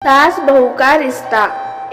सास बहू का रिश्ता।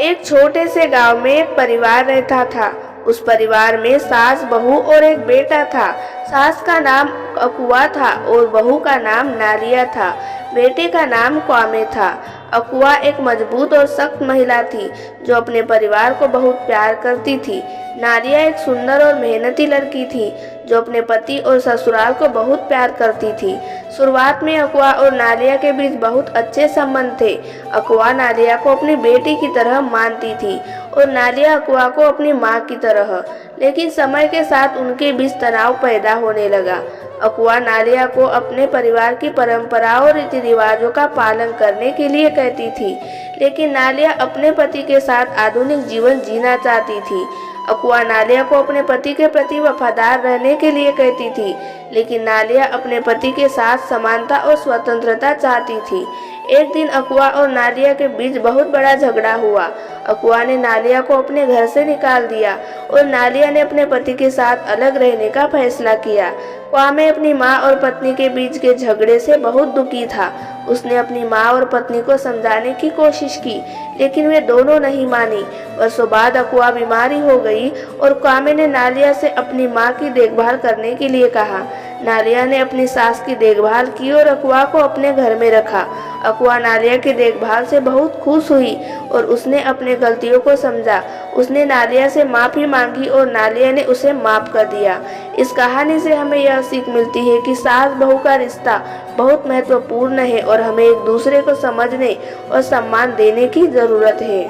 एक छोटे से गांव में एक परिवार रहता था। उस परिवार में सास बहू और एक बेटा था। सास का नाम अकुआ था और बहू का नाम नारिया था। बेटे का नाम क्वामे था। अकुआ एक मजबूत और सख्त महिला थी जो अपने परिवार को बहुत प्यार करती थी। नारिया एक सुंदर और मेहनती लड़की थी जो अपने पति और ससुराल को बहुत प्यार करती थी। शुरुआत में अकुआ और नारिया के बीच बहुत अच्छे संबंध थे। अकुआ नारिया को अपनी बेटी की तरह मानती थी और नारिया अकुआ को अपनी माँ की तरह। लेकिन समय के साथ उनके बीच तनाव पैदा होने लगा। अकुआ नारिया को अपने परिवार की परंपराओं और रीति रिवाजों का पालन करने के लिए कहती थी, लेकिन नारिया अपने पति के साथ आधुनिक जीवन जीना चाहती थी। अकुआ नारिया को अपने पति के प्रति वफादार रहने के लिए कहती थी, लेकिन नारिया अपने पति के साथ समानता और स्वतंत्रता चाहती थी। एक दिन अकुआ और नारिया के बीच बहुत बड़ा झगड़ा हुआ। अकुआ ने नारिया को अपने घर से निकाल दिया और नारिया ने अपने पति के साथ अलग रहने का फैसला किया। क्वामे अपनी माँ और पत्नी के बीच के झगड़े से बहुत दुखी था। उसने अपनी माँ और पत्नी को समझाने की कोशिश की, लेकिन वे दोनों नहीं मानी। वर्षों बाद अकुआ बीमारी हो गई और क्वामे ने नारिया से अपनी माँ की देखभाल करने के लिए कहा। नारिया ने अपनी सास की देखभाल की और अकुआ को अपने घर में रखा। अकुआ नारिया की देखभाल से बहुत खुश हुई और उसने अपने गलतियों को समझा। उसने नारिया से माफ़ी मांगी और नारिया ने उसे माफ़ कर दिया। इस कहानी से हमें यह सीख मिलती है कि सास बहू का रिश्ता बहुत महत्वपूर्ण है और हमें एक दूसरे को समझने और सम्मान देने की ज़रूरत है।